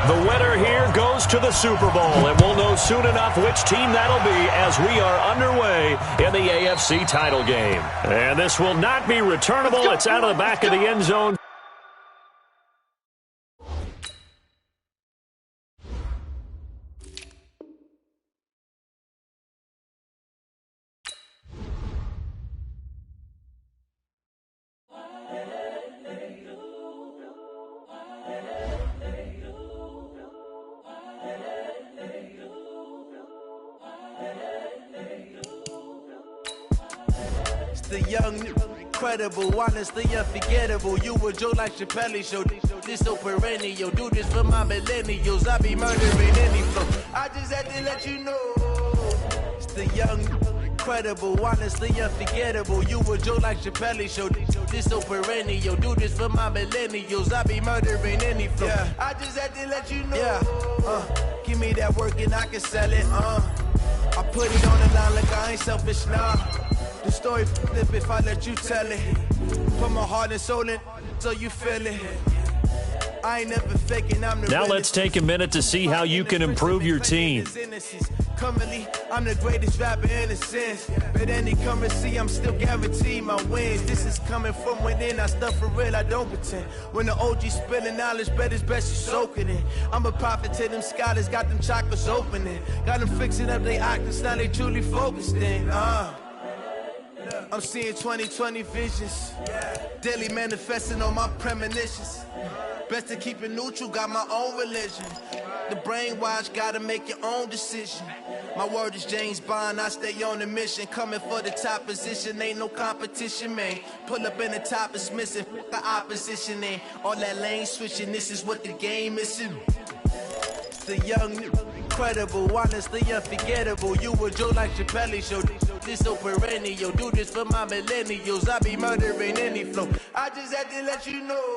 The winner here goes to the Super Bowl, and we'll know soon enough which team that'll be as we are underway in the AFC title game. And this will not be returnable. It's out of the back of the end zone. The young, incredible, honestly unforgettable. You a Joe like Chappelle show. This so perennial. Do this for my millennials. I be murdering any flow. I just had to let you know. It's the young, incredible, honestly unforgettable. You a Joe like Chappelle show. This so perennial. Do this for my millennials. I be murdering any flow. Yeah. I just had to let you know. Yeah. Give me that work and I can sell it. I put it on the line like I ain't selfish now. The story flip if I let you tell it. Put my heart and soul in so you feel it. I ain't never faking, I'm the Now let's take a minute to see how you can improve your team. Currently, I'm the greatest rapper in a sense. But any currency, I'm still guaranteed my wins. This is coming from within, I stuff for real, I don't pretend. When the OG spilling knowledge, bet it's best you soak it in. I'm a prophet to them scholars, got them chakras opening. Got them fixing up they octaves, now they truly focused in. I'm seeing 2020 visions, daily manifesting on my premonitions. Best to keep it neutral, got my own religion. The brainwash, gotta make your own decision. My word is James Bond, I stay on the mission. Coming for the top position, ain't no competition, man. Pull up in the top, it's missing, fuck the opposition, ain't all that lane switching, this is what the game is. It's the young, incredible, honestly unforgettable. You a Joe like Chappelle show. This so perennial. Do this for my millennials. I be murdering any flow. I just had to let you know.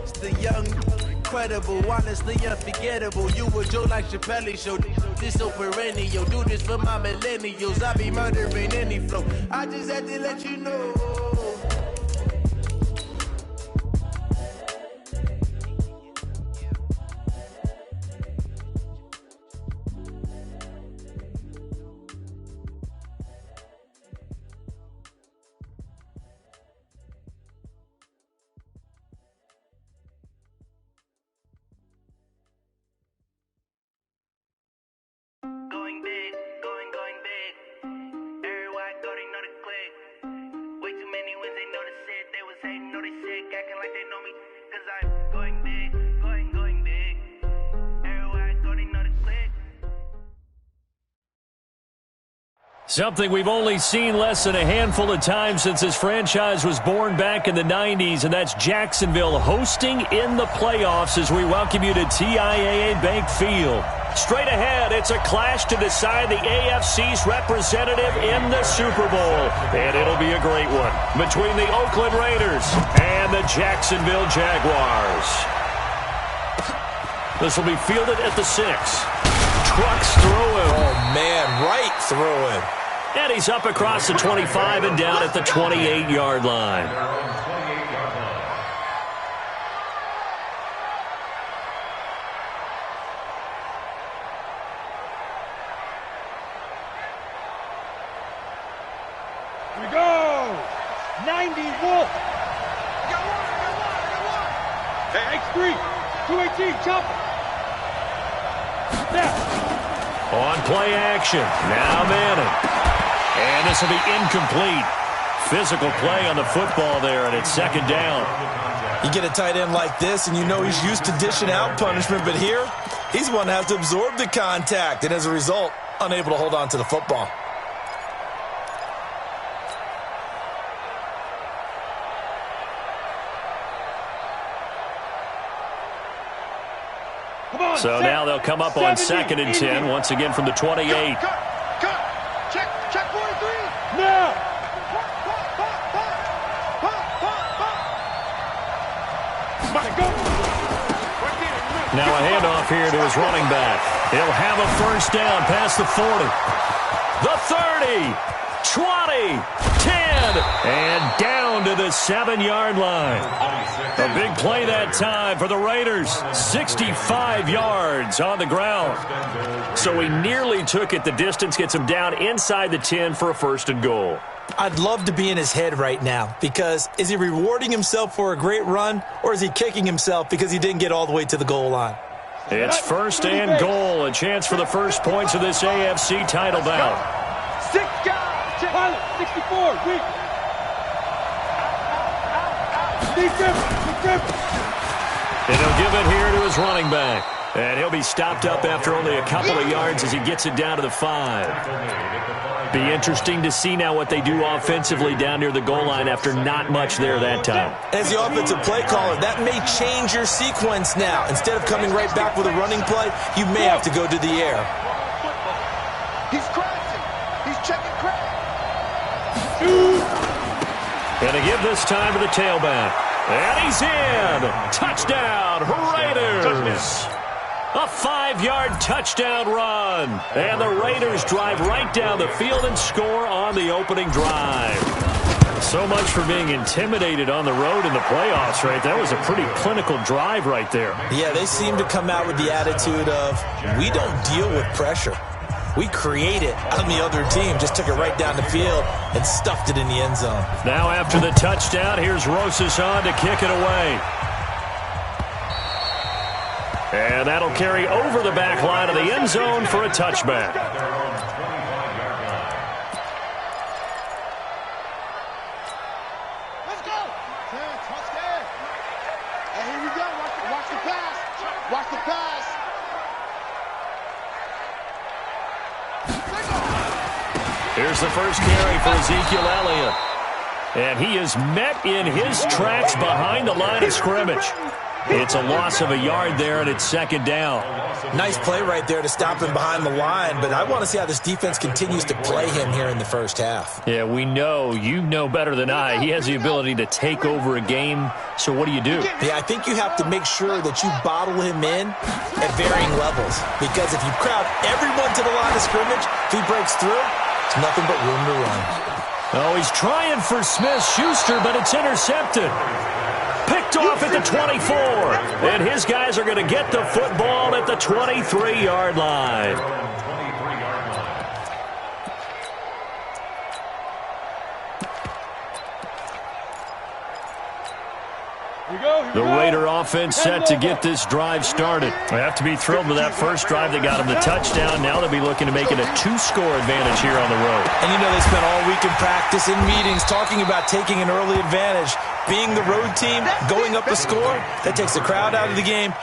It's the young, incredible, honestly unforgettable. You a Joe like Chappelle show. This so perennial. Do this for my millennials. I be murdering any flow. I just had to let you know. Going big, going big. Everywhere I go, they know the click. Way too many wins, they know the shit. They was hating, know they sick, acting like they know me. Cause I'm going big, going big. Everywhere I go, they know the click. Something we've only seen less than a handful of times since this franchise was born back in the 90s, and that's Jacksonville hosting in the playoffs as we welcome you to TIAA Bank Field. Straight ahead, it's a clash to decide the AFC's representative in the Super Bowl. And it'll be a great one between the Oakland Raiders and the Jacksonville Jaguars. This will be fielded at the 6. Trucks through him. Oh, man, right through him. And he's up across the 25 and down at the 28-yard line. Here we go! 90 Wolf! Got one! Hey, X3! 218, chopper! Snap! On play action. Now Manning. And this will be incomplete. Physical play on the football there, and it's second down. You get a tight end like this, and you know he's used to dishing out punishment, but here, he's the one that has to absorb the contact, and as a result, unable to hold on to the football. So now they'll come up on 2nd and 10, once again from the 28. Cut! Check 43! Now! Now a handoff here to his running back. He'll have a first down past the 40. The 30. 20, 10, and down to the 7-yard line. A big play that time for the Raiders. 65 yards on the ground. So he nearly took it. The distance gets him down inside the 10 for a 1st and goal. I'd love to be in his head right now because is he rewarding himself for a great run or is he kicking himself because he didn't get all the way to the goal line? It's 1st and goal. A chance for the first points of this AFC title bout. 6 guys. Pilot, 64, weak. And he'll give it here to his running back. And he'll be stopped up after only a couple of yards as he gets it down to the 5. Be interesting to see now what they do offensively down near the goal line after not much there that time. As the offensive play caller, that may change your sequence now. Instead of coming right back with a running play, you may have to go to the air. He's crashing. He's checking crash. Gonna give this time to the tailback. And he's in. Touchdown, Raiders. A 5-yard touchdown run. And the Raiders drive right down the field and score on the opening drive. So much for being intimidated on the road in the playoffs, right? That was a pretty clinical drive right there. Yeah, they seem to come out with the attitude of, we don't deal with pressure. We create it on the other team. Just took it right down the field and stuffed it in the end zone. Now after the touchdown, here's Rosas on to kick it away. And that'll carry over the back line of the end zone for a touchback. Let's go. And here we go. Watch the pass. Watch the pass. Here's the first carry for Ezekiel Elliott. And he is met in his tracks behind the line of scrimmage. It's a loss of a yard there, and it's 2nd down. Nice play right there to stop him behind the line, but I want to see how this defense continues to play him here in the first half. Yeah, we know. You know better than I. He has the ability to take over a game, so what do? Yeah, I think you have to make sure that you bottle him in at varying levels, because if you crowd everyone to the line of scrimmage, if he breaks through, it's nothing but room to run. Oh, he's trying for Smith-Schuster, but it's intercepted. Picked off at the 24. And his guys are going to get the football at the 23-yard line. The Raider offense set to get this drive started. They have to be thrilled with that first drive that got them the touchdown. Now they'll be looking to make it a 2-score advantage here on the road. And you know they spent all week in practice, in meetings, talking about taking an early advantage. Being the road team, going up a score, that takes the crowd out of the game.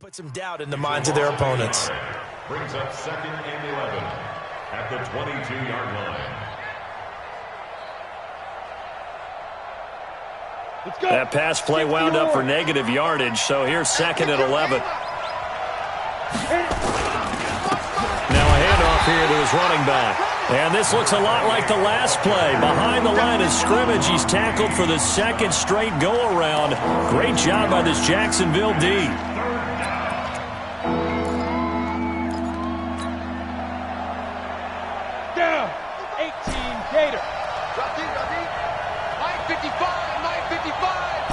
Put some doubt in the minds of their opponents. Brings up 2nd and 11 at the 22-yard line. That pass play wound up for negative yardage, so here's 2nd and 11. Now a handoff here to his running back. And this looks a lot like the last play. Behind the line of scrimmage, he's tackled for the 2nd straight go-around. Great job by this Jacksonville D. Down. 18 Gator. Drop deep. Mike 55.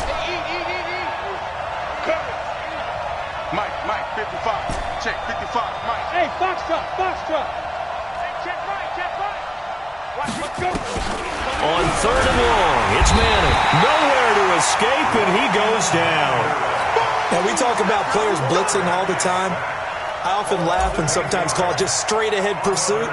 Hey, eat. Cover. Mike 55. Check 55. Mike. Hey, box truck. Hey, check right. Watch it go. On 3rd and long, it's Manning. Nowhere to escape, and he goes down. Now, we talk about players blitzing all the time. I often laugh and sometimes call it just straight-ahead pursuit.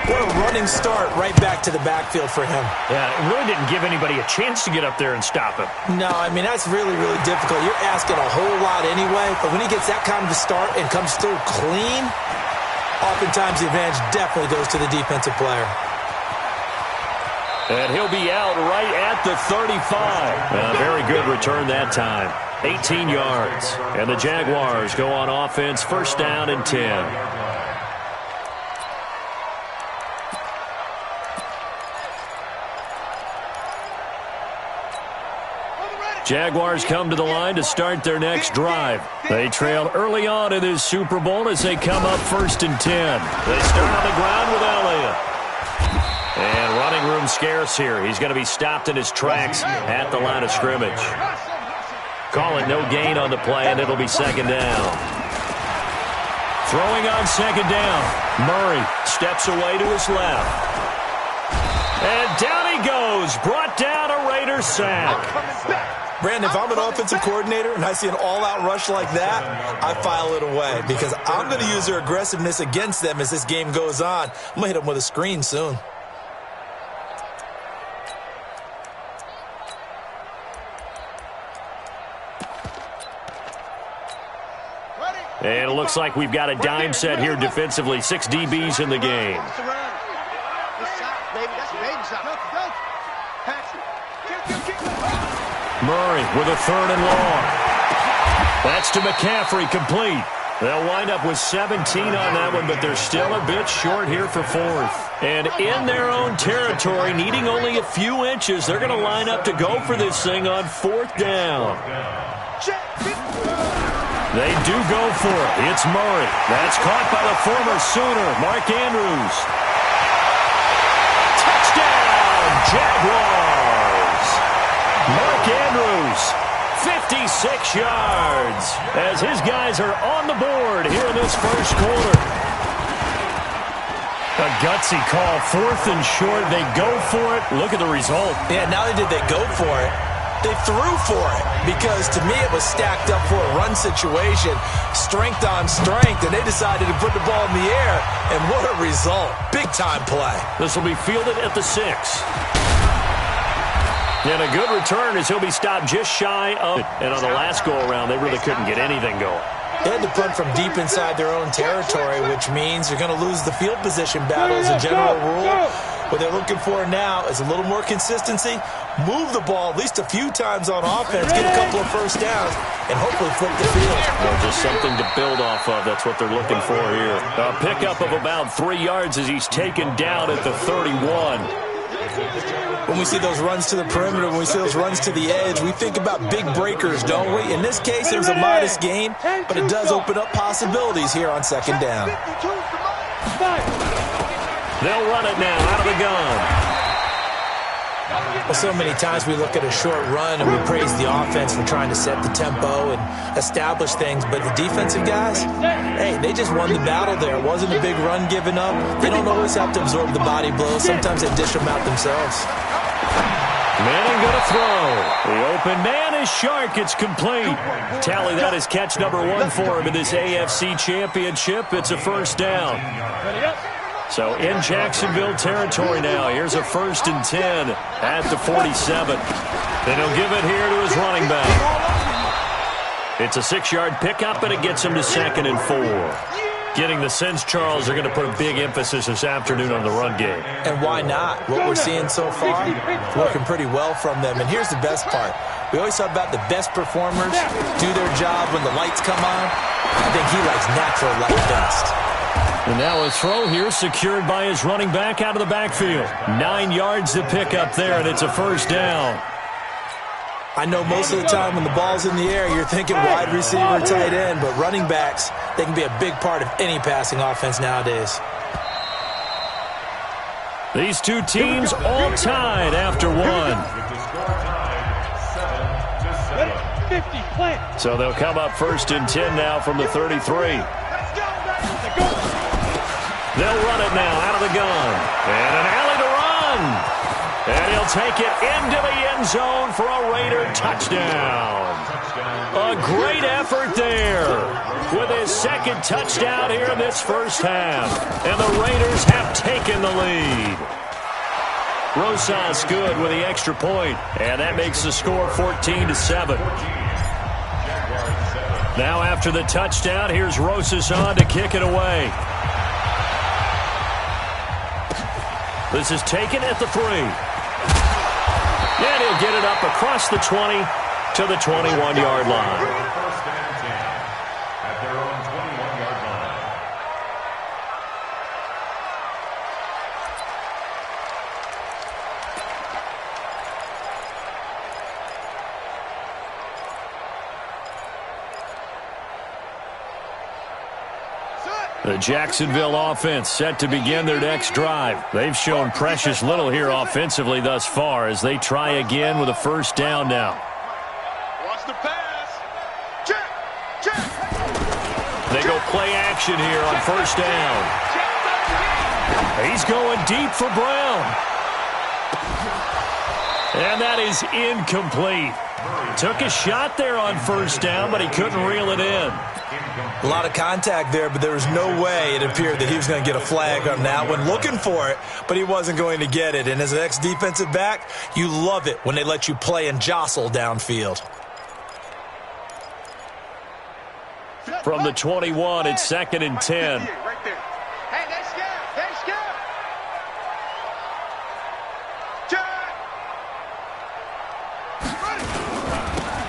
What a running start right back to the backfield for him. Yeah, it really didn't give anybody a chance to get up there and stop him. No, I mean, that's really, really difficult. You're asking a whole lot anyway, but when he gets that kind of a start and comes through clean, oftentimes the advantage definitely goes to the defensive player. And he'll be out right at the 35. A very good return that time. 18 yards. And the Jaguars go on offense, first down and 10. Jaguars come to the line to start their next drive. They trail early on in this Super Bowl as they come up first and 10. They start on the ground with Elliott. And running room scarce here. He's going to be stopped in his tracks at the line of scrimmage. Call it no gain on the play, and it'll be second down. Throwing on second down. Murray steps away to his left. And down he goes. Brought down a Raiders sack. Brandon, if I'm an offensive coordinator and I see an all-out rush like that, I file it away because I'm going to use their aggressiveness against them as this game goes on. I'm going to hit them with a screen soon. And it looks like we've got a dime set here defensively. 6 DBs in the game. Murray with a third and long. That's to McCaffrey, complete. They'll wind up with 17 on that one, but they're still a bit short here for fourth. And in their own territory, needing only a few inches, they're going to line up to go for this thing on fourth down. They do go for it. It's Murray. That's caught by the former Sooner, Mark Andrews. Touchdown, Jaguars. Mark Andrews, 56 yards, as his guys are on the board here in this first quarter. A gutsy call, fourth and short. They go for it. Look at the result. Yeah, not only did they go for it, they threw for it because, to me, it was stacked up for a run situation, strength on strength, and they decided to put the ball in the air, and what a result. Big-time play. This will be fielded at the 6. And a good return as he'll be stopped just shy of it. And on the last go-around, they really couldn't get anything going. They had to punt from deep inside their own territory, which means you're going to lose the field position battle as a general rule. What they're looking for now is a little more consistency, move the ball at least a few times on offense, get a couple of first downs, and hopefully flip the field. Well, just something to build off of. That's what they're looking for here. A pickup of about 3 yards as he's taken down at the 31. When we see those runs to the perimeter, when we see those runs to the edge, we think about big breakers, don't we? In this case, it was a modest gain, but it does open up possibilities here on second down. They'll run it now out of the gun. Well, so many times we look at a short run and we praise the offense for trying to set the tempo and establish things, but the defensive guys, hey, they just won the battle there. It wasn't a big run given up. They don't always have to absorb the body blows. Sometimes they dish them out themselves. Manning going to throw. The open man is Shark. It's complete. Tally that is catch number 1 for him in this AFC Championship. It's a first down. So in Jacksonville territory now. Here's a first and 10 at the 47. Then he'll give it here to his running back. It's a 6-yard pickup, and it gets him to second and 4. Getting the sense, Charles, they're going to put a big emphasis this afternoon on the run game. And why not? What we're seeing so far, working pretty well from them. And here's the best part. We always talk about the best performers do their job when the lights come on. I think he likes natural light best. And now a throw here secured by his running back out of the backfield. 9 yards to pick up there, and it's a first down. I know most of the time when the ball's in the air, you're thinking wide receiver, tight end, but running backs, they can be a big part of any passing offense nowadays. These two teams all tied after one. So they'll come up first and 10 now from the 33. They'll run it now out of the gun. And an alley to run. And he'll He'll take it into the end zone for a Raider touchdown. A great effort there with his second touchdown here in this first half. And the Raiders have taken the lead. Rosas good with the extra point, and that makes the score 14-7. Now after the touchdown, here's Rosas on to kick it away. This is taken at the 3. And he'll get it up across the 20 to the 21-yard line. First and 10 at their own 21-yard line. The Jacksonville offense set to begin their next drive. They've shown precious little here offensively thus far as they try again with a first down now. Watch the pass. Check. Check. They go play action here on first down. He's going deep for Brown. And that is incomplete. Took a shot there on first down, but he couldn't reel it in. A lot of contact there, but there was no way it appeared that he was going to get a flag on that one. Looking for it, but he wasn't going to get it. And as an ex-defensive back, you love it when they let you play and jostle downfield. From the 21, it's 2nd and 10. Right there. Hey, they scared. They scared. Check.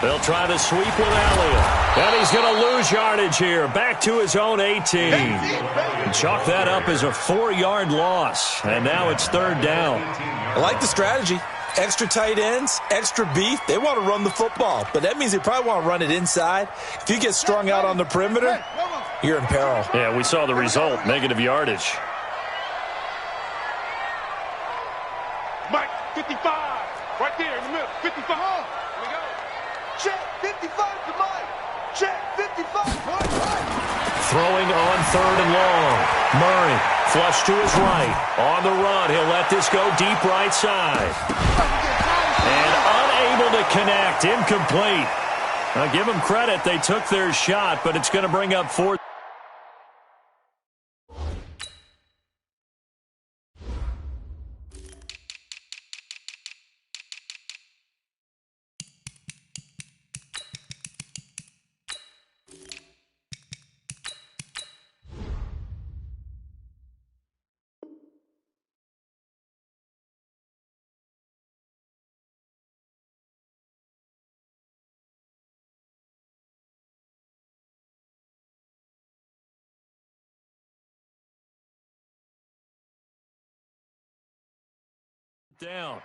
They'll try to sweep with Elliott. And he's going to lose yardage here. Back to his own 18. And chalk that up as a 4-yard loss. And now it's 3rd down. I like the strategy. Extra tight ends, extra beef. They want to run the football, but that means they probably want to run it inside. If you get strung out on the perimeter, you're in peril. Yeah, we saw the result, negative yardage. Mike, 55. Right there in the middle. 55. Here we go. Check 55 to Mike. Check 55. Throwing on 3rd and long. Murray, flush to his right. On the run, he'll let this go deep right side. And unable to connect, incomplete. Now give them credit, they took their shot, but it's going to bring up 4th. Down.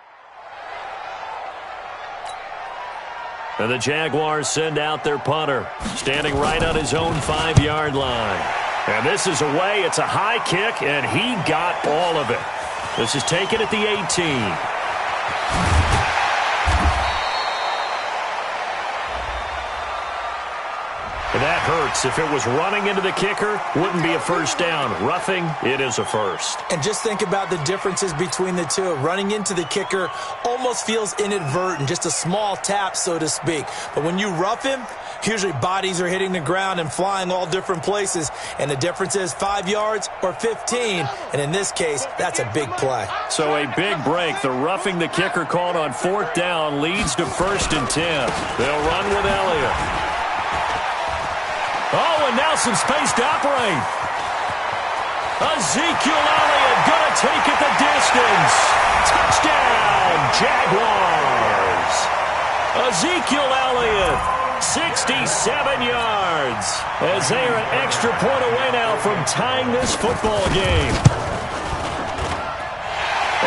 And the Jaguars send out their punter, standing right on his own 5-yard line. And this is away. It's a high kick, and he got all of it. This is taken at the 18. And that hurts. If it was running into the kicker, wouldn't be a first down. Roughing, it is a first. And just think about the differences between the two. Running into the kicker almost feels inadvertent, just a small tap, so to speak. But when you rough him, usually bodies are hitting the ground and flying all different places. And the difference is 5 yards or 15. And in this case, that's a big play. So a big break. The roughing the kicker called on 4th down leads to 1st and 10. They'll run with Elliott. Oh, and now some space to operate. Ezekiel Elliott going to take it the distance. Touchdown, Jaguars. Ezekiel Elliott, 67 yards. As they are an extra point away now from tying this football game.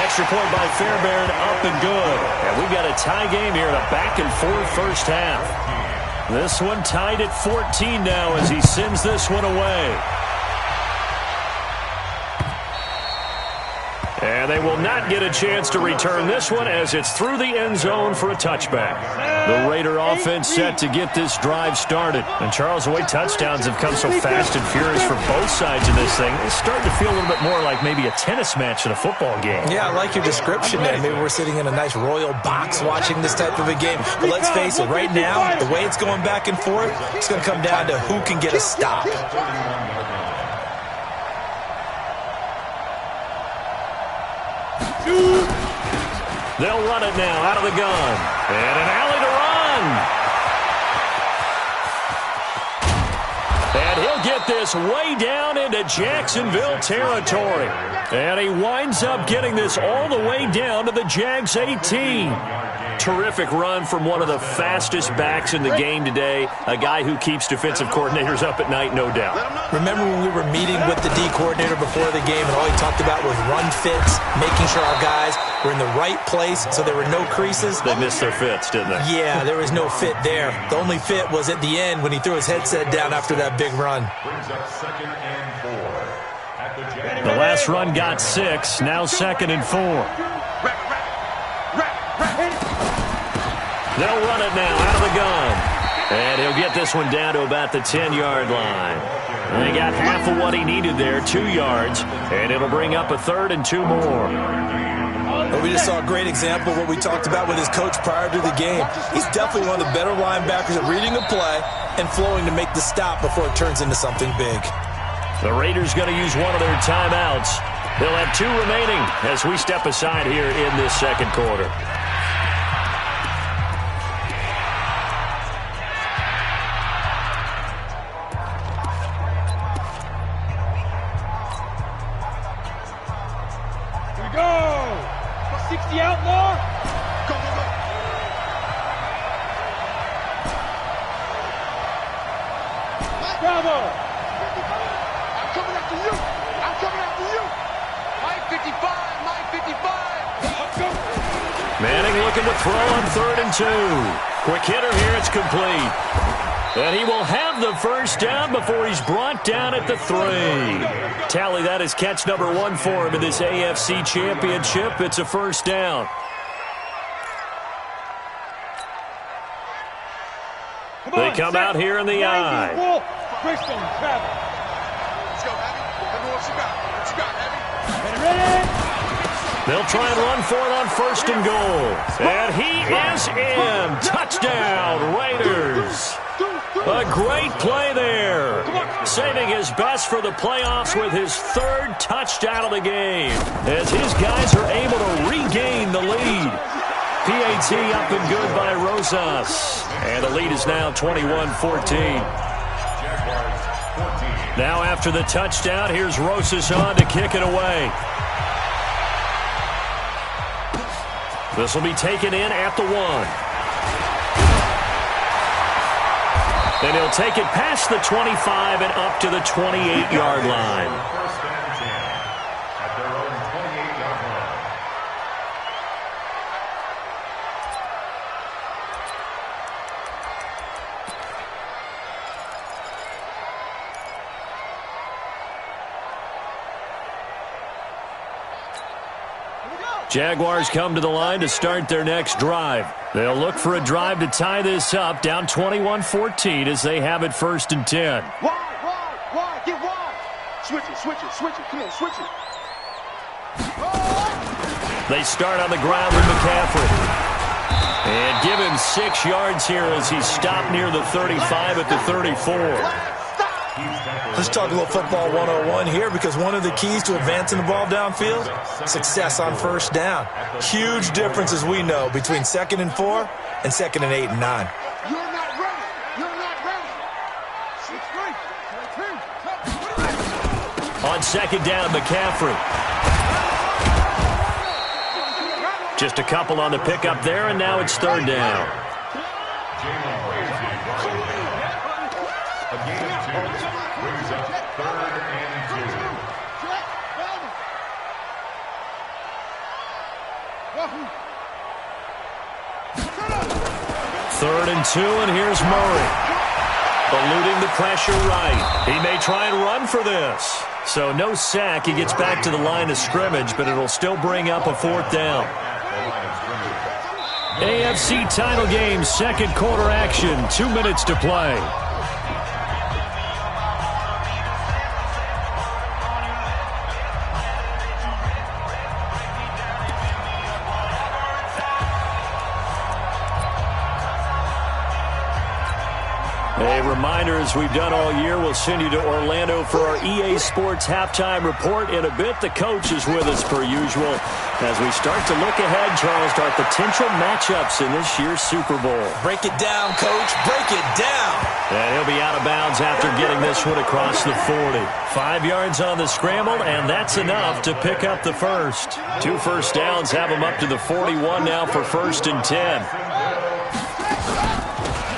Extra point by Fairbairn, up and good. And we've got a tie game here in a back-and-forth first half. This one tied at 14 now as he sends this one away. And And they will not get a chance to return this one as it's through the end zone for a touchback. The Raider offense set to get this drive started. And Charles, the way touchdowns have come so fast and furious for both sides of this thing, it's starting to feel a little bit more like maybe a tennis match in a football game. Yeah, I like your description there. Maybe we're sitting in a nice royal box watching this type of a game. But let's face it, right now, the way it's going back and forth, it's going to come down to who can get a stop. They'll run it now out of the gun. And an alley to run. And he'll get this way down into Jacksonville territory. And he winds up getting this all the way down to the Jags 18. Terrific run from one of the fastest backs in the game today. A guy who keeps defensive coordinators up at night, no doubt. Remember when we were meeting with the D coordinator before the game and all he talked about was run fits, making sure our guys were in the right place so there were no creases? They missed their fits, didn't they? Yeah, there was no fit there. The only fit was at the end when he threw his headset down after that big run. The last run got 6, now 2nd and 4. They'll run it now out of the gun. And he'll get this one down to about the 10-yard line. And he got half of what he needed there, 2 yards. And it'll bring up a 3rd and 2 more. Well, we just saw a great example of what we talked about with his coach prior to the game. He's definitely one of the better linebackers at reading a play and flowing to make the stop before it turns into something big. The Raiders going to use one of their timeouts. They'll have 2 remaining as we step aside here in this second quarter. Throw on 3rd and 2. Quick hitter here, it's complete. And he will have the first down before he's brought down at the 3. Tally, that is catch number 1 for him in this AFC Championship. It's a first down. They come out here in the I. Let's go, Abby. Let me know what you got. What you got, Abby? Ready? They'll try and run for it on 1st and goal. And he is in. Touchdown, Raiders. A great play there. Saving his best for the playoffs with his 3rd touchdown of the game. As his guys are able to regain the lead. PAT up and good by Rosas. And the lead is now 21-14. Now after the touchdown, here's Rosas on to kick it away. This will be taken in at the 1. And he'll take it past the 25 and up to the 28-yard line. Jaguars come to the line to start their next drive. They'll look for a drive to tie this up, down 21-14 as they have it 1st and 10. Wide, get wide. Switch it, come on, switch it. They start on the ground with McCaffrey. And give him 6 yards here as he's stopped near the 35 at the 34. Let's talk a little football 101 here, because one of the keys to advancing the ball downfield, success on 1st down. Huge difference, as we know, between 2nd and 4 and 2nd and 8 and 9. You're not ready. On 2nd down, McCaffrey. Just a couple on the pickup there, and now it's 3rd down. Third and 2, and here's Murray. Eluding the pressure right. He may try and run for this. So no sack. He gets back to the line of scrimmage, but it'll still bring up a 4th down. AFC title game, second quarter action. 2 minutes to play. A reminder, as we've done all year, we'll send you to Orlando for our EA Sports halftime report in a bit. The coach is with us per usual as we start to look ahead, Charles, to our potential matchups in this year's Super Bowl. Break it down, Coach. Break it down. And he'll be out of bounds after getting this one across the 40. 5 yards on the scramble, and that's enough to pick up the first. 2 first downs have him up to the 41 now for 1st and 10.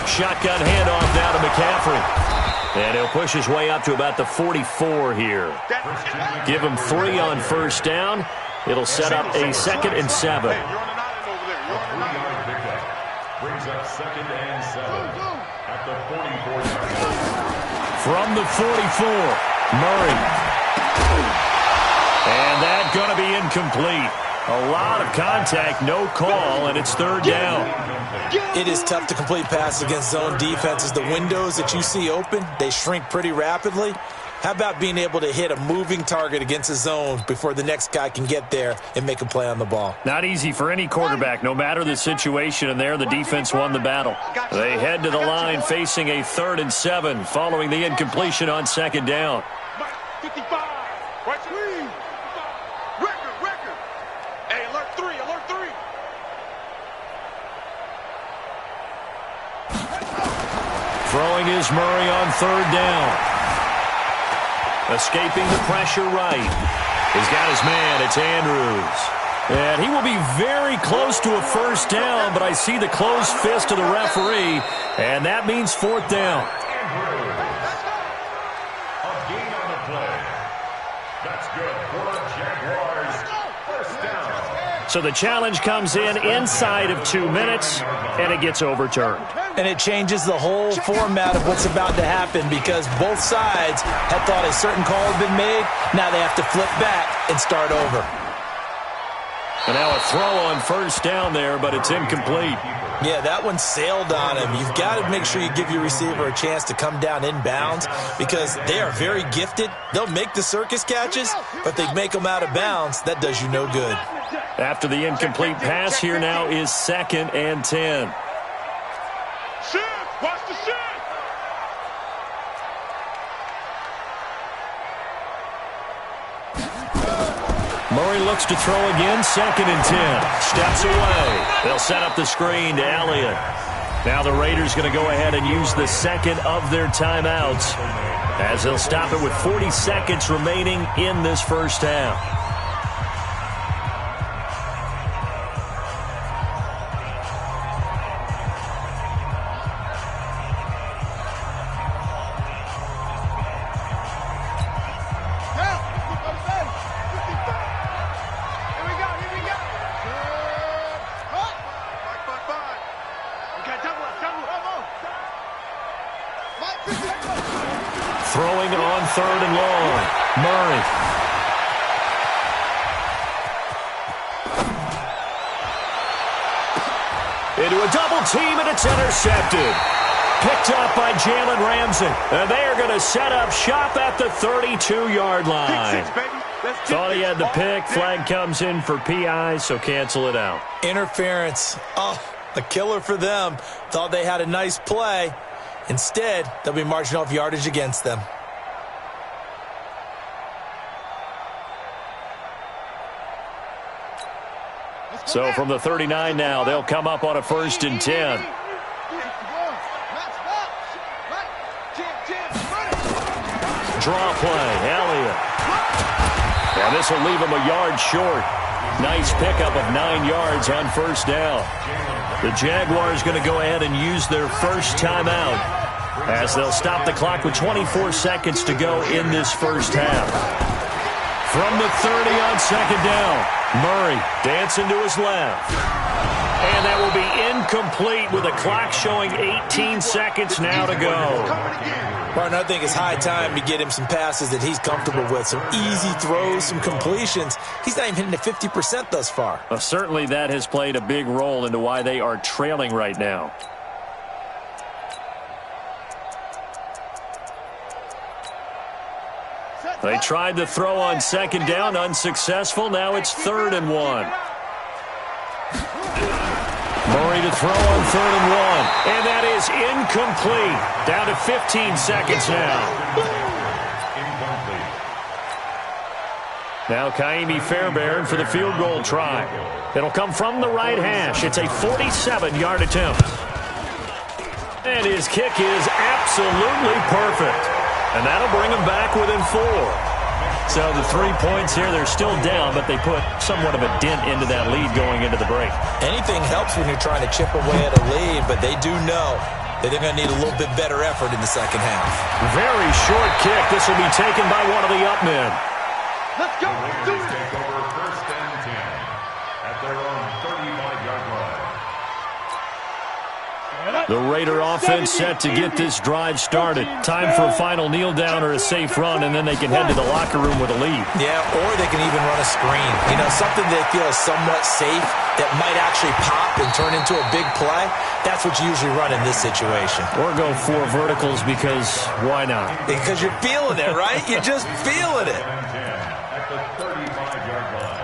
Shotgun handoff now to McCaffrey. And he'll push his way up to about the 44 here. Give him 3 on 1st down. It'll set up a 2nd and 7. A 3-yard pickup brings up 2nd and 7 at the 44-yard line. From the 44, Murray. And that's going to be incomplete. A lot of contact, no call, and it's 3rd down. It is tough to complete passes against zone defenses. The windows that you see open, they shrink pretty rapidly. How about being able to hit a moving target against a zone before the next guy can get there and make a play on the ball? Not easy for any quarterback, no matter the situation, and there the defense won the battle. They head to the line facing a 3rd and 7 following the incompletion on 2nd down. 55. Right, three. Record. Hey, alert 3. Throwing is Murray on 3rd down. Escaping the pressure right. He's got his man. It's Andrews. And he will be very close to a 1st down, but I see the closed fist of the referee, and that means 4th down. A gain on the play. That's good for the Jaguars. 1st down. So the challenge comes in inside of 2 minutes, and it gets overturned. And it changes the whole format of what's about to happen because both sides had thought a certain call had been made. Now they have to flip back and start over. And now a throw on 1st down there, but it's incomplete. Yeah, that one sailed on him. You've got to make sure you give your receiver a chance to come down inbounds because they are very gifted. They'll make the circus catches, but they make them out of bounds. That does you no good. After the incomplete pass, here now is 2nd and 10. Watch the shit. Murray looks to throw again, 2nd and 10. Steps away. They'll set up the screen to Elliott. Now the Raiders going to go ahead and use the 2nd of their timeouts as they'll stop it with 40 seconds remaining in this 1st half. Throwing on 3rd and long. Murray. Into a double team, and it's intercepted. Picked up by Jalen Ramsey. And they are going to set up shop at the 32-yard line. Thought he had the pick. Flag comes in for PI, so cancel it out. Interference. Oh, a killer for them. Thought they had a nice play. Instead, they'll be marching off yardage against them. So from the 39 now, they'll come up on a 1st and 10. Draw play, Elliott. And this will leave him a yard short. Nice pickup of 9 yards on 1st down. The Jaguars going to go ahead and use their first timeout as they'll stop the clock with 24 seconds to go in this 1st half. From the 30 on 2nd down, Murray dancing to his left. And that will be incomplete with the clock showing 18 seconds now to go. Martin, I think it's high time to get him some passes that he's comfortable with, some easy throws, some completions. He's not even hitting the 50% thus far. Well, certainly that has played a big role into why they are trailing right now. They tried to throw on second down, unsuccessful. Now it's 3rd and 1. Murray to throw on 3rd and 1. And that is incomplete. Down to 15 seconds now. Now Kaimi Fairbairn for the field goal try. It'll come from the right hash. It's a 47-yard attempt. And his kick is absolutely perfect. And that'll bring them back within 4. So the 3 points here, they're still down, but they put somewhat of a dent into that lead going into the break. Anything helps when you're trying to chip away at a lead, but they do know that they're going to need a little bit better effort in the second half. Very short kick. This will be taken by one of the up men. Let's go. Do it. Take over 1st and 10 at their own 35-yard line. The Raider offense set to get this drive started. Time for a final kneel down or a safe run, and then they can head to the locker room with a lead. Yeah, or they can even run a screen. You know, something they feel is somewhat safe that might actually pop and turn into a big play. That's what you usually run in this situation. Or go 4 verticals because why not? Because you're feeling it, right? You're just feeling it. At the 35-yard line.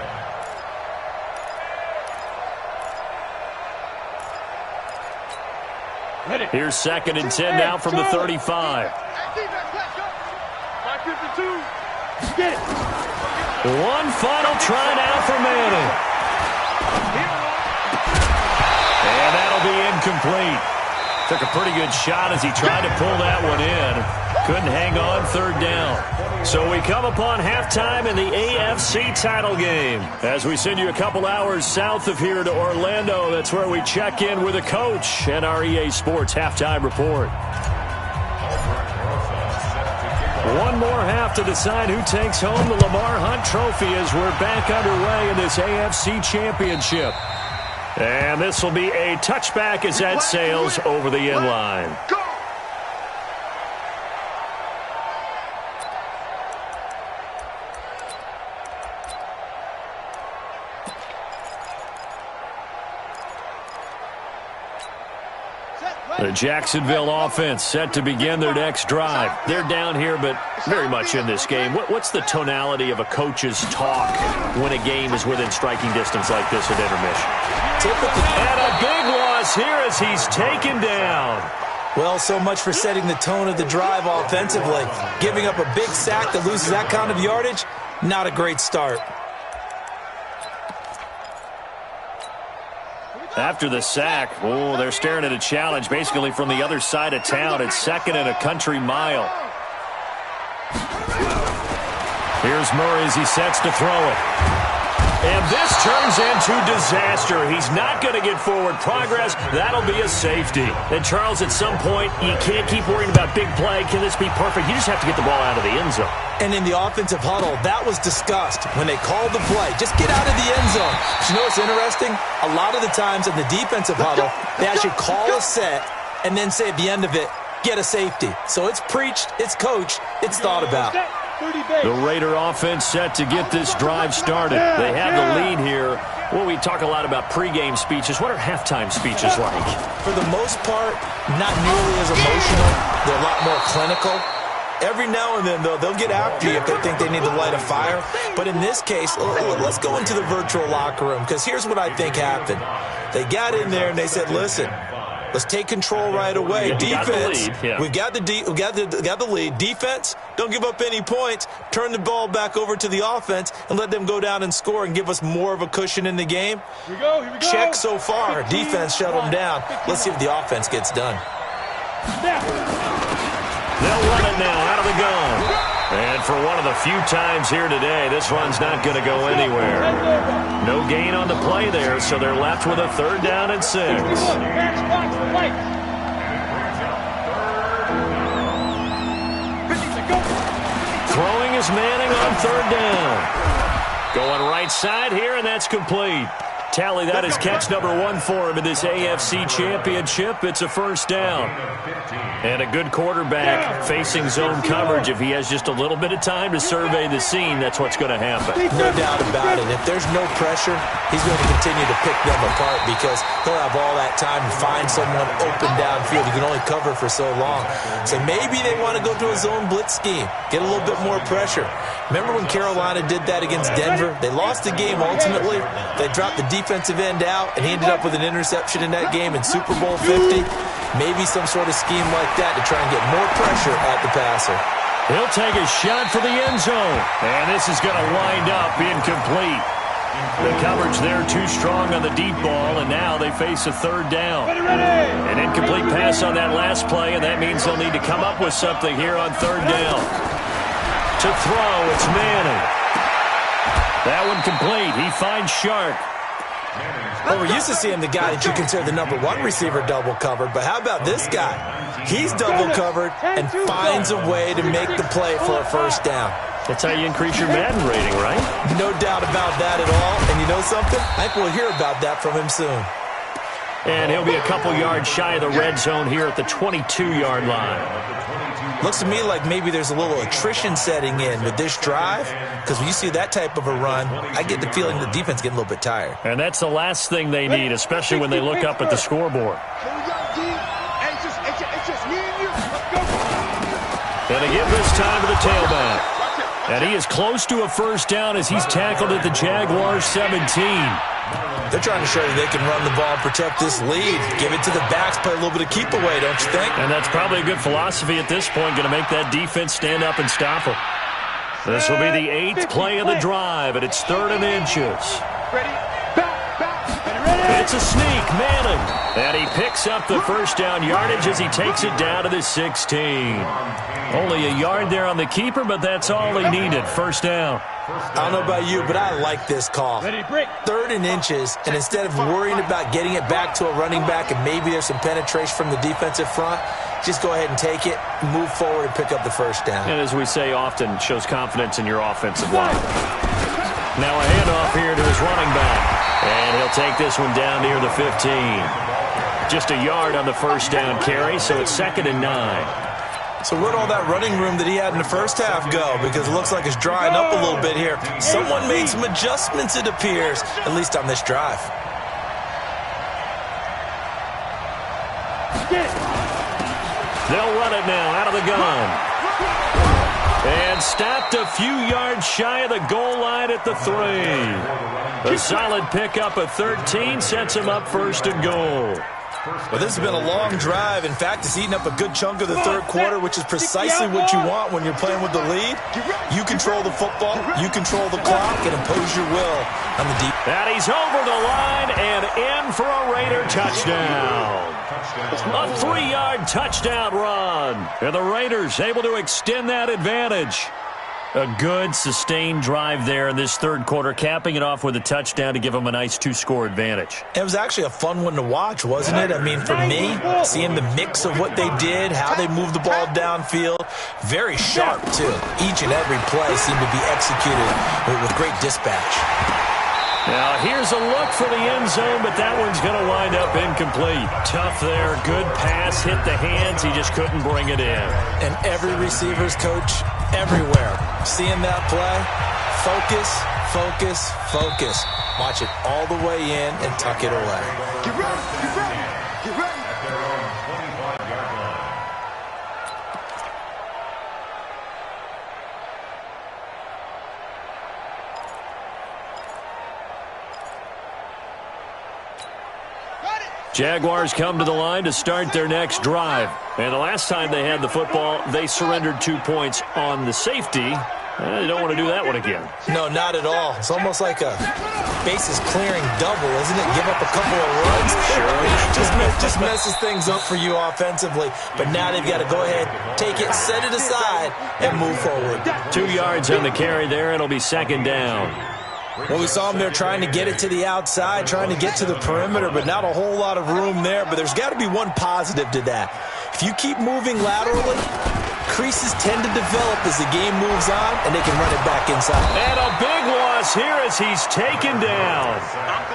Here's 2nd and 10 now from the 35. Get it. One final try now for Manning. And that'll be incomplete. Took a pretty good shot as he tried to pull that one in. Couldn't hang on 3rd down. So we come upon halftime in the AFC title game. As we send you a couple hours south of here to Orlando, that's where we check in with a coach and our EA Sports halftime report. One more half to decide who takes home the Lamar Hunt Trophy as we're back underway in this AFC Championship. And this will be a touchback as that sails over the end line. The Jacksonville offense set to begin their next drive. They're down here, but very much in this game. What's the tonality of a coach's talk when a game is within striking distance like this at intermission? And a big loss here as he's taken down. Well, so much for setting the tone of the drive offensively. Giving up a big sack that loses that kind of yardage, not a great start. After the sack, they're staring at a challenge basically from the other side of town. It's 2nd and a country mile. Here's Murray as he sets to throw it. And this turns into disaster. He's not going to get forward progress. That'll be a safety. And, Charles, at some point, you can't keep worrying about big play. Can this be perfect? You just have to get the ball out of the end zone. And in the offensive huddle, that was discussed when they called the play. Just get out of the end zone. But you know what's interesting? A lot of the times in the defensive huddle, they actually call a set and then say at the end of it, get a safety. So it's preached, it's coached, it's thought about. The Raider offense set to get this drive started. They have the lead here. Well, we talk a lot about pregame speeches. What are halftime speeches like? For the most part, not nearly as emotional. They're a lot more clinical. Every now and then, though, they'll get after you if they think they need to light a fire. But in this case, let's go into the virtual locker room, because here's what I think happened. They got in there and they said, listen, let's take control right away. Defense, we got the lead. Defense, don't give up any points. Turn the ball back over to the offense and let them go down and score and give us more of a cushion in the game. Here we go. Check so far. Defense shut them down. Let's see if the offense gets done. They'll run it now out of the gun. And for one of the few times here today, this run's not going to go anywhere. No gain on the play there, so they're left with a 3rd down and 6. Throwing is Manning on 3rd down. Going right side here, and that's complete. Tally, that is catch number 1 for him in this AFC Championship. It's a first down. And a good quarterback facing zone coverage. If he has just a little bit of time to survey the scene, that's what's going to happen. No doubt about it. If there's no pressure, he's going to continue to pick them apart because he'll have all that time to find someone open downfield. You can only cover for so long. So maybe they want to go to a zone blitz scheme, get a little bit more pressure. Remember when Carolina did that against Denver? They lost the game ultimately. They dropped the defensive end out, and he ended up with an interception in that game in Super Bowl 50. Maybe some sort of scheme like that to try and get more pressure at the passer. He'll take a shot for the end zone, and this is going to wind up incomplete. The coverage there too strong on the deep ball, and now they face a third down. An incomplete pass on that last play, and that means they'll need to come up with something here on third down. To throw, it's Manning. That one complete. He finds Shark. Well, we're used to seeing the guy that you consider the number 1 receiver double covered, but how about this guy? He's double covered and finds a way to make the play for a first down. That's how you increase your Madden rating, right? No doubt about that at all. And you know something? I think we'll hear about that from him soon. And he'll be a couple yards shy of the red zone here at the 22-yard line. Looks to me like maybe there's a little attrition setting in with this drive, because when you see that type of a run, I get the feeling the defense getting a little bit tired. And that's the last thing they need, especially when they look up at the scoreboard. And they give this time to the tailback. And he is close to a first down as he's tackled at the Jaguars 17. They're trying to show you they can run the ball and protect this lead. Give it to the backs, play a little bit of keep away, don't you think? And that's probably a good philosophy at this point, going to make that defense stand up and stop them. This will be the 8th play of the drive, and it's 3rd and inches. It's a sneak, Manning. And he picks up the first down yardage as he takes it down to the 16. Only a yard there on the keeper, but that's all he needed. First down. I don't know about you, but I like this call. 3rd and inches, and instead of worrying about getting it back to a running back and maybe there's some penetration from the defensive front, just go ahead and take it, move forward, and pick up the first down. And as we say often, shows confidence in your offensive line. Now a handoff here to his running back. And he'll take this one down near the 15. Just a yard on the first down carry, so it's 2nd and 9. So where'd all that running room that he had in the first half go? Because it looks like it's drying up a little bit here. Someone made some adjustments, it appears, at least on this drive. They'll run it now out of the gun. And stopped a few yards shy of the goal line at the 3. A solid pickup of 13 sets him up 1st and goal. Well, this has been a long drive. In fact, it's eaten up a good chunk of the 3rd quarter, which is precisely what you want when you're playing with the lead. You control the football, you control the clock, and impose your will on the deep. And he's over the line and in for a Raider touchdown. A 3-yard touchdown run. And the Raiders able to extend that advantage. A good, sustained drive there in this 3rd quarter, capping it off with a touchdown to give them a nice 2-score advantage. It was actually a fun one to watch, wasn't it? I mean, for me, seeing the mix of what they did, how they moved the ball downfield, very sharp, too. Each and every play seemed to be executed with great dispatch. Now, here's a look for the end zone, but that one's going to wind up incomplete. Tough there. Good pass. Hit the hands. He just couldn't bring it in. And every receiver's coach everywhere. Seeing that play, focus, focus, focus. Watch it all the way in and tuck it away. Get ready, get ready, get ready. Jaguars come to the line to start their next drive. And the last time they had the football, they surrendered 2 points on the safety. They don't want to do that one again. No, not at all. It's almost like a bases clearing double, isn't it? Give up a couple of runs. Sure. just messes things up for you offensively. But now they've got to go ahead, take it, set it aside, and move forward. 2 yards on the carry there. It'll be 2nd down. Well, we saw them there trying to get it to the outside, trying to get to the perimeter, but not a whole lot of room there. But there's got to be one positive to that. If you keep moving laterally, creases tend to develop as the game moves on, and they can run it back inside. And a big loss here as he's taken down.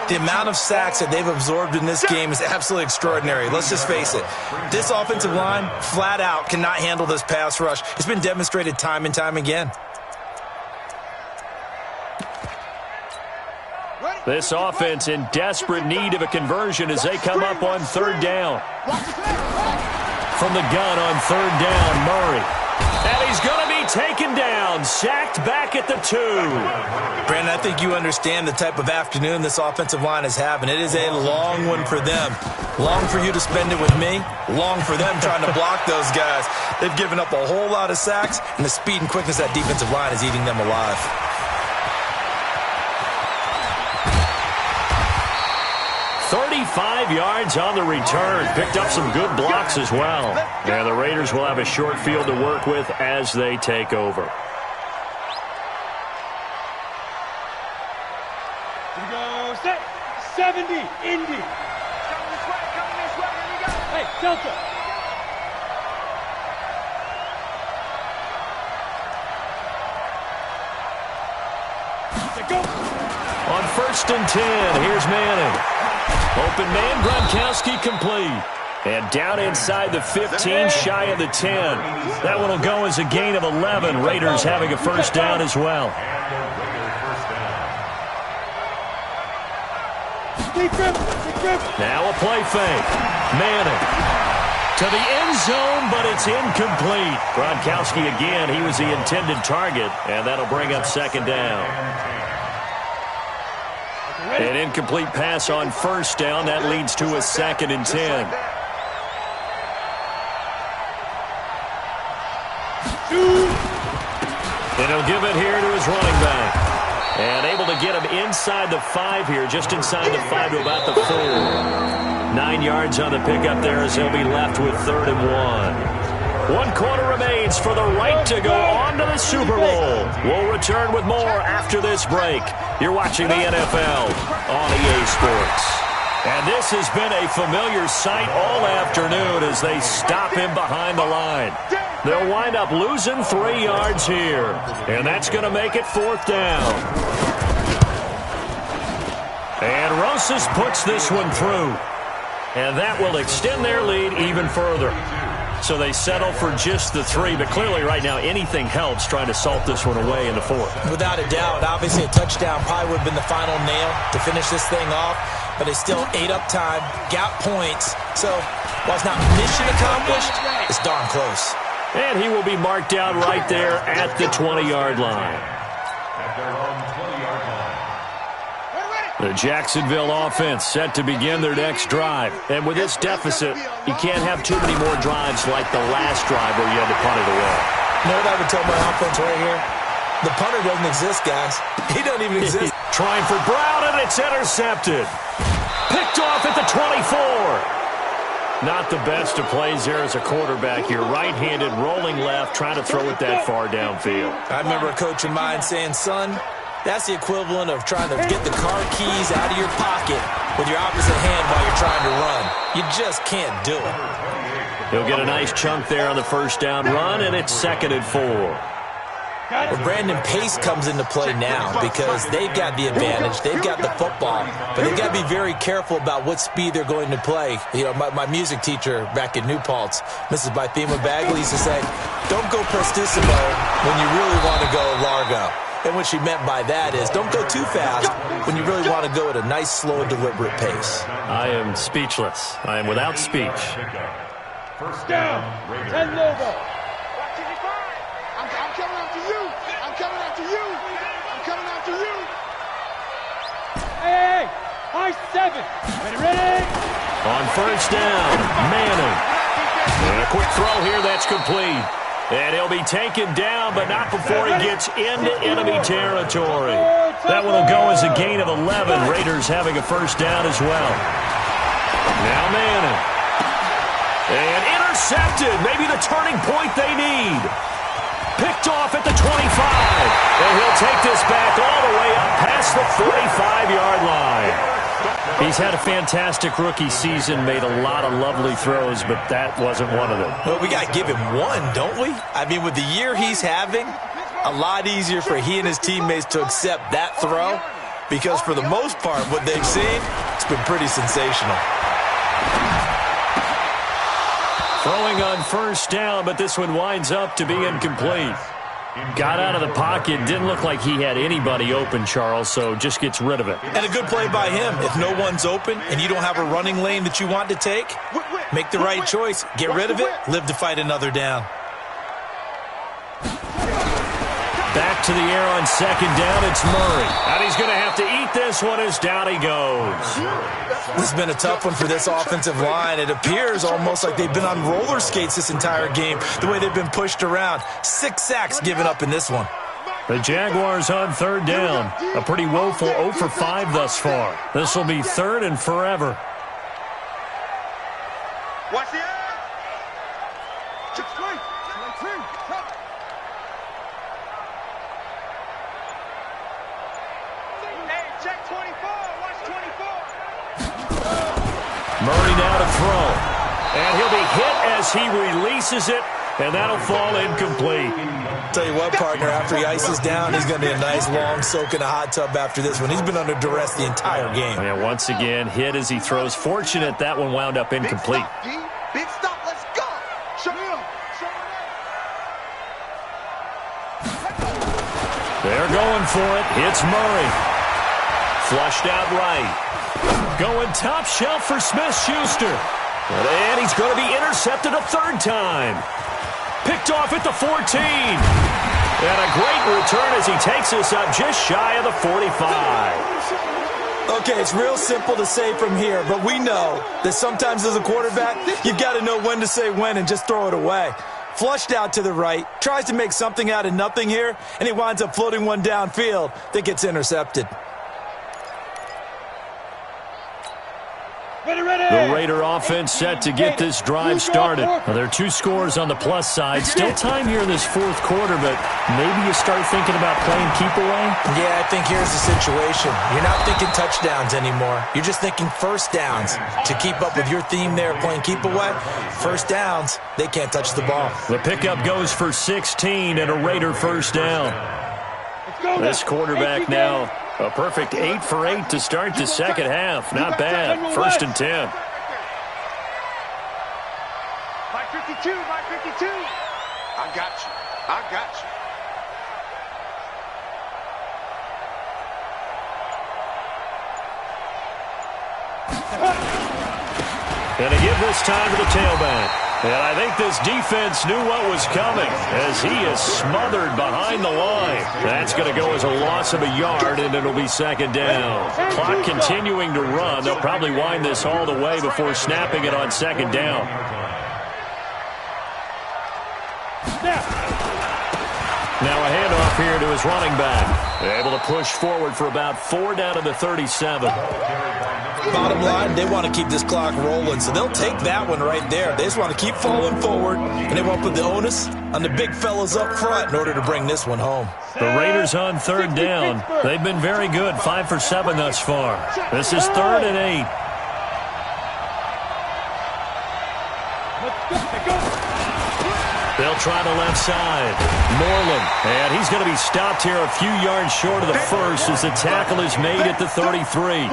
The amount of sacks that they've absorbed in this game is absolutely extraordinary. Let's just face it. This offensive line, flat out, cannot handle this pass rush. It's been demonstrated time and time again. This offense in desperate need of a conversion as they come up on third down. From the gun on third down, Murray. And he's going to be taken down, sacked back at the 2. Brandon, I think you understand the type of afternoon this offensive line is having. It is a long one for them. Long for you to spend it with me. Long for them trying to block those guys. They've given up a whole lot of sacks, and the speed and quickness of that defensive line is eating them alive. 35 yards on the return. Picked up some good blocks as well. And the Raiders will have a short field to work with as they take over. Here we go. Set. 70. Indy. Coming this way, here we go. Hey, Delta. Go. On 1st and 10, here's Manning. Open man, Gronkowski complete. And down inside the 15, shy of the 10. That one will go as a gain of 11. Raiders having a first down as well. Now a play fake. Manning to the end zone, but it's incomplete. Gronkowski again, he was the intended target, and that'll bring up second down. An incomplete pass on first down. That leads to a 2nd and 10. And he'll give it here to his running back. And able to get him inside the 5 here, just inside the 5 to about the 4. 9 yards on the pickup there as he'll be left with 3rd and 1. 1 quarter remains for the right to go on to the Super Bowl. We'll return with more after this break. You're watching the NFL on EA Sports. And this has been a familiar sight all afternoon as they stop him behind the line. They'll wind up losing 3 yards here. And that's going to make it 4th down. And Rosas puts this one through. And that will extend their lead even further. So they settle for just the 3, but clearly right now anything helps trying to salt this one away in the 4th. Without a doubt, obviously a touchdown probably would have been the final nail to finish this thing off, but they still ate up time, got points. So while it's not mission accomplished, it's darn close. And he will be marked down right there at the 20-yard line. At their own 20-yard line. The Jacksonville offense set to begin their next drive. And with this deficit, you can't have too many more drives like the last drive where you had to punt it away. You know what I would tell my offense right here? The punter doesn't exist, guys. He doesn't even exist. Trying for Brown, and it's intercepted. Picked off at the 24. Not the best of plays there as a quarterback. You're right-handed, rolling left, trying to throw it that far downfield. I remember a coach of mine saying, son, that's the equivalent of trying to get the car keys out of your pocket with your opposite hand while you're trying to run. You just can't do it. He'll get a nice chunk there on the first down run, and it's 2nd and 4. Well, Brandon, pace comes into play now because they've got the advantage. They've got the football, but they've got to be very careful about what speed they're going to play. You know, my music teacher back in New Paltz, Mrs. Bythema Bagley, used to say, don't go prestissimo when you really want to go largo. And what she meant by that is don't go too fast when you really want to go at a nice, slow, deliberate pace. I am speechless. I am without speech. First down, Raiders. 10 logo. I'm coming after you. I'm coming after you. I'm coming after you. Hey, high 7. Ready? On first down, Manning. And a quick throw here that's complete. And he'll be taken down, but not before he gets into enemy territory. That one will go as a gain of 11. Raiders having a first down as well. Now Manning. And intercepted. Maybe the turning point they need. Picked off at the 25. And he'll take this back all the way up past the 45-yard line. He's had a fantastic rookie season, made a lot of lovely throws, but that wasn't one of them. Well, we got to give him one, don't we? I mean, with the year he's having, a lot easier for he and his teammates to accept that throw because for the most part, what they've seen, it's been pretty sensational. Throwing on first down, but this one winds up to be incomplete. Got out of the pocket. Didn't look like he had anybody open, Charles, so just gets rid of it. And a good play by him. If no one's open and you don't have a running lane that you want to take, make the right choice. Get rid of it. Live to fight another down. Back to the air on second down. It's Murray. And he's going to have to eat this one as down he goes. This has been a tough one for this offensive line. It appears almost like they've been on roller skates this entire game, the way they've been pushed around. 6 sacks given up in this one. The Jaguars on third down. A pretty woeful 0 for 5 thus far. This will be third and forever. Watch the air. Check 24. Watch 24. Murray now to throw. And he'll be hit as he releases it, and that'll fall incomplete. Tell you what, partner, after he ices down, he's going to be a nice long soak in a hot tub after this one. He's been under duress the entire game. And once again, hit as he throws. Fortunate that one wound up incomplete. Big stop. Let's go. They're going for it. It's Murray. Flushed out right. Going top shelf for Smith-Schuster. And he's going to be intercepted a third time. Picked off at the 14. And a great return as he takes us up just shy of the 45. Okay, it's real simple to say from here, but we know that sometimes as a quarterback, you've got to know when to say when and just throw it away. Flushed out to the right, tries to make something out of nothing here, and he winds up floating one downfield that gets intercepted. The Raider offense set to get this drive started. Well, there are 2 scores on the plus side. Still time here in this fourth quarter, but maybe you start thinking about playing keep away? Yeah, I think here's the situation. You're not thinking touchdowns anymore. You're just thinking first downs. To keep up with your theme there, playing keep away, first downs, they can't touch the ball. The pickup goes for 16 and a Raider first down. This quarterback now, a perfect 8 for 8 to start the second half. Not bad. First and 10. My 52. I got you. And to give this time to the tailback. And I think this defense knew what was coming as he is smothered behind the line. That's going to go as a loss of a yard, and it'll be second down. Clock continuing to run. They'll probably wind this all the way before snapping it on second down. Now a handoff here to his running back. Able to push forward for about 4 down to the 37. Bottom line, they want to keep this clock rolling, so they'll take that one right there. They just want to keep falling forward, and they want to put the onus on the big fellas up front in order to bring this one home. The Raiders on third down. They've been very good, 5 for 7 thus far. This is 3rd and 8. They'll try the left side. Moreland, and he's going to be stopped here a few yards short of the first as the tackle is made at the 33.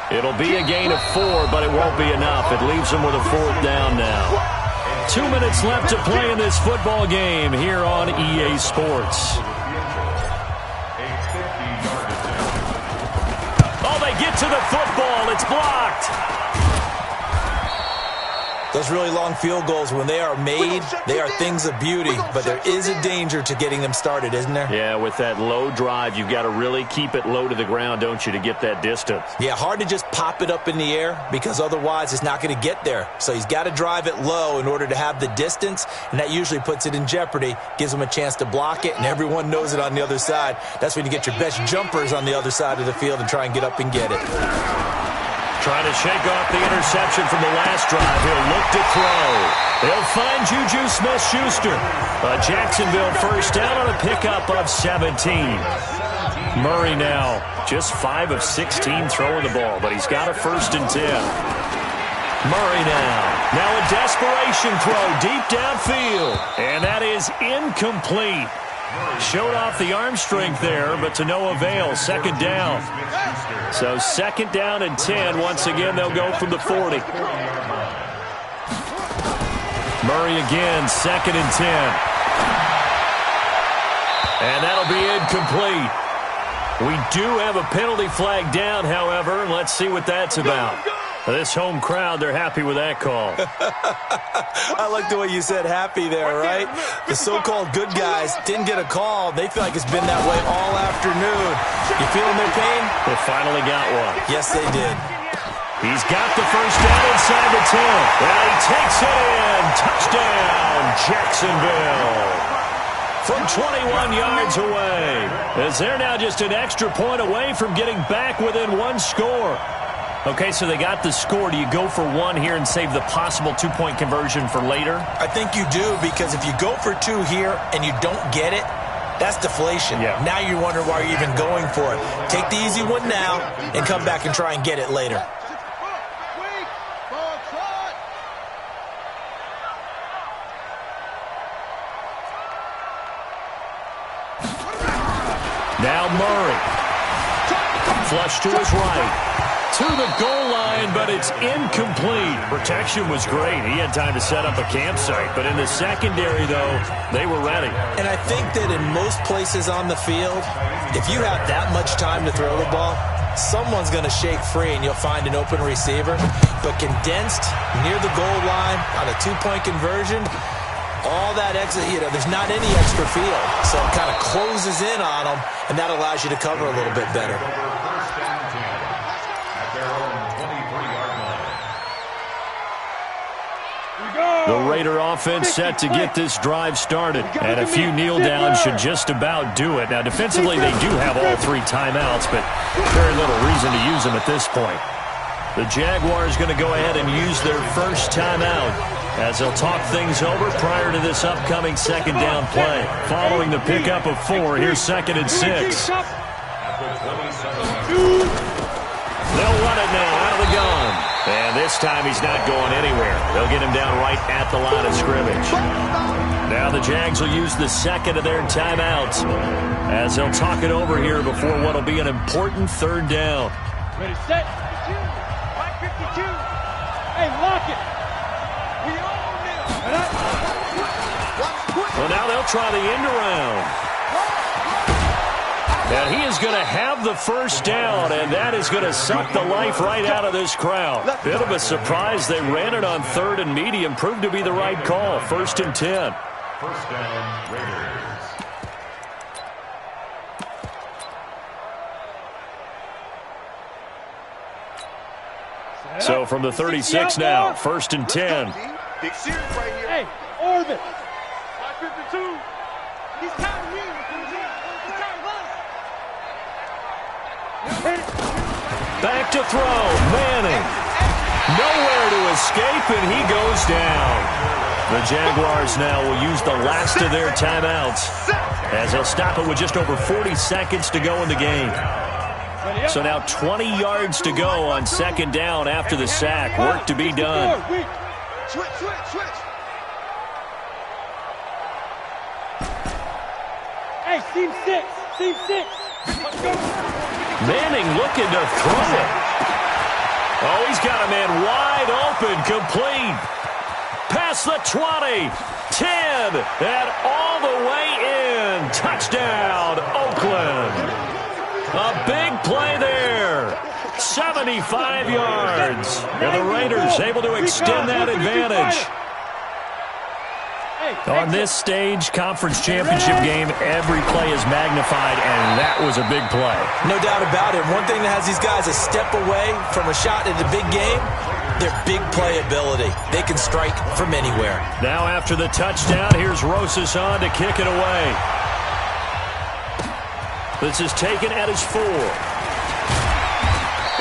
It'll be a gain of 4, but it won't be enough. It leaves them with a 4th down now. 2 minutes left to play in this football game here on EA Sports. Oh, they get to the football. It's blocked. Those really long field goals, when they are made, they are things of beauty, but there is a danger to getting them started, isn't there? Yeah, with that low drive, you've got to really keep it low to the ground, don't you, to get that distance? Yeah, hard to just pop it up in the air because otherwise it's not going to get there. So he's got to drive it low in order to have the distance, and that usually puts it in jeopardy, gives him a chance to block it, and everyone knows it on the other side. That's when you get your best jumpers on the other side of the field and try and get up and get it. Trying to shake off the interception from the last drive. He'll look to throw. He'll find Juju Smith-Schuster. A Jacksonville first down on a pickup of 17. Murray now just 5 of 16 throwing the ball, but he's got a 1st and 10. Murray now. Now a desperation throw deep downfield. And that is incomplete. Showed off the arm strength there, but to no avail. Second down. So second down and 10. Once again, they'll go from the 40. Murray again, second and 10. And that'll be incomplete. We do have a penalty flag down, however. Let's see what that's about. This home crowd, they're happy with that call. I like the way you said happy there, right? The so-called good guys didn't get a call. They feel like it's been that way all afternoon. You feeling their pain? They finally got one. Yes, they did. He's got the first down inside the 10. And he takes it in. Touchdown, Jacksonville. From 21 yards away. As they're now just an extra point away from getting back within one score. Okay, so they got the score. Do you go for one here and save the possible two-point conversion for later? I think you do, because if you go for two here and you don't get it, that's deflation. Yeah. Now you're wondering why you're even going for it. Take the easy one now and come back and try and get it later. Now Murray. Flush to his right. To the goal line, but it's incomplete. Protection was great. He had time to set up a campsite. But in the secondary, though, they were ready. And I think that in most places on the field, if you have that much time to throw the ball, someone's going to shake free and you'll find an open receiver. But condensed near the goal line on a two-point conversion, all that extra, there's not any extra field. So it kind of closes in on them, and that allows you to cover a little bit better. The Raider offense set to get this drive started. And a few kneel downs should just about do it. Now, defensively, they do have all three timeouts, but very little reason to use them at this point. The Jaguars going to go ahead and use their first timeout as they'll talk things over prior to this upcoming second down play. Following the pickup of 4, here's second and 6. They'll run it now out of the gun. And this time he's not going anywhere. They'll get him down right at the line of scrimmage. Now the Jags will use the second of their timeouts as they'll talk it over here before what will be an important third down. Ready, set. 52. Hey, lock it. We own it. Well, now they'll try the end around. And he is going to have the first down, and that is going to suck the life right out of this crowd. Bit of a surprise. They ran it on third and medium. Proved to be the right call. First and 10. First down, Raiders. So from the 36 now, first and 10. Big series right here. Hey, orbit. 552. He's counting you. Back to throw. Manning. Nowhere to escape, and he goes down. The Jaguars now will use the last of their timeouts as they'll stop it with just over 40 seconds to go in the game. So now 20 yards to go on second down after the sack. Work to be done. Switch. Hey, team 6. Team 6. Let's go. Manning looking to throw it. Oh, he's got a man wide open, complete. Past the 20, 10, and all the way in. Touchdown, Oakland. A big play there. 75 yards. And the Raiders able to extend that advantage. On this stage, conference championship game, every play is magnified, and that was a big play. No doubt about it. One thing that has these guys a step away from a shot at a big game, their big play ability. They can strike from anywhere. Now after the touchdown, here's Rosas on to kick it away. This is taken at his 4.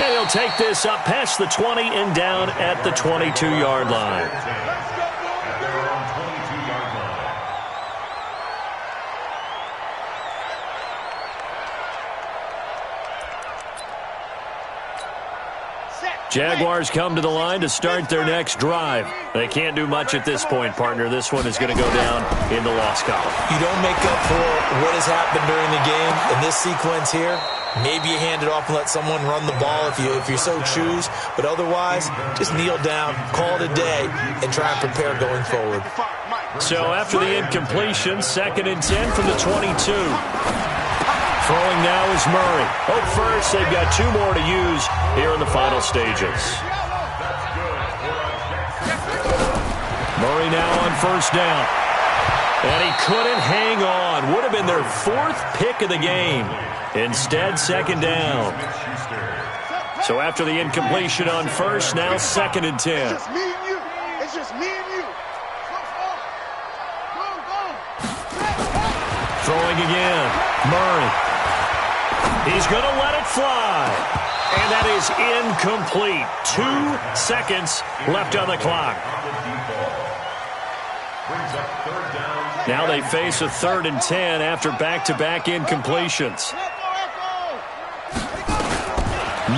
And he'll take this up past the 20 and down at the 22-yard line. Jaguars come to the line to start their next drive. They can't do much at this point, partner. This one is going to go down in the loss column. You don't make up for what has happened during the game. In this sequence here, maybe you hand it off and let someone run the ball if you so choose. But otherwise, just kneel down, call it a day, and try and prepare going forward. So after the incompletion, 2nd and 10 from the 22. Throwing now is Murray. Hope first, they've got 2 more to use here in the final stages. Murray now on 1st down. And he couldn't hang on. Would have been their 4th pick of the game. Instead, 2nd down. So after the incompletion on 1st, now 2nd and 10. It's just me and you. It's just me and you. Throwing again. Murray. He's going to let it fly. And that is incomplete. 2 seconds left on the clock. Now they face a 3rd and 10 after back-to-back incompletions.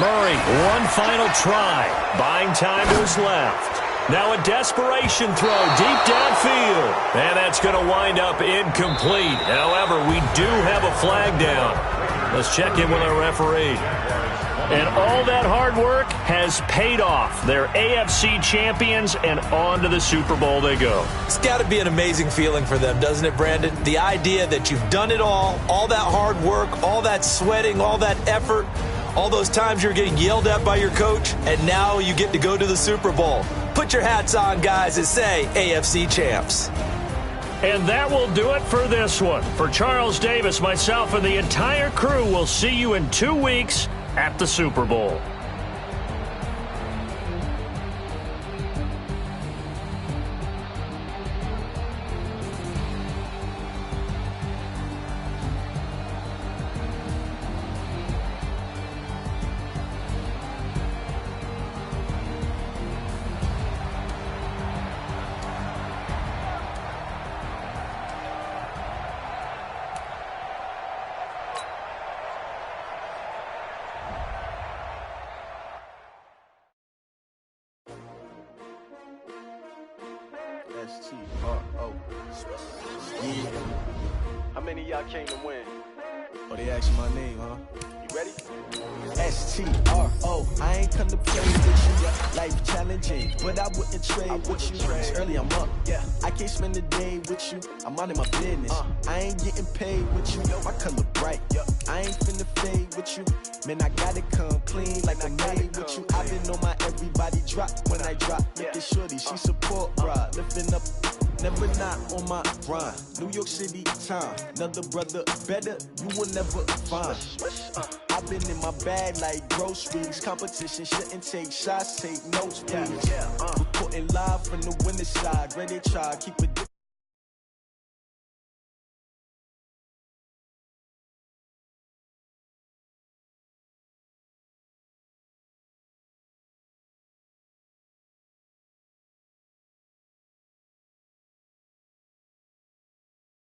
Murray, one final try. Buying time to his left. Now a desperation throw deep downfield. And that's going to wind up incomplete. However, we do have a flag down. Let's check in with our referee. And all that hard work has paid off. They're AFC champions, and on to the Super Bowl they go. It's got to be an amazing feeling for them, doesn't it, Brandon? The idea that you've done it all that hard work, all that sweating, all that effort, all those times you're getting yelled at by your coach, and now you get to go to the Super Bowl. Put your hats on, guys, and say AFC champs. And that will do it for this one. For Charles Davis, myself, and the entire crew, we'll see you in 2 weeks at the Super Bowl. S-T-R-O. Yeah. How many of y'all came to win? Oh, they asked my name, huh? You ready? S-T-R-O. I ain't come to play with you. Life challenging, but I wouldn't trade with you. It's early, I'm up. Yeah. I can't spend the day with you. I'm out in my business. I ain't getting paid with you. My color bright. I ain't finna fade with you. Man, I gotta come clean like I'm made with you. I've been on my everybody drop when I drop. Look at shorty, she support, bruh. Lifting up. Never not on my grind. New York City time. Another brother better, you will never find. I've been in my bag like groceries. Competition shouldn't take shots, take notes, please. Reporting live from the winter side. Ready to try, keep it.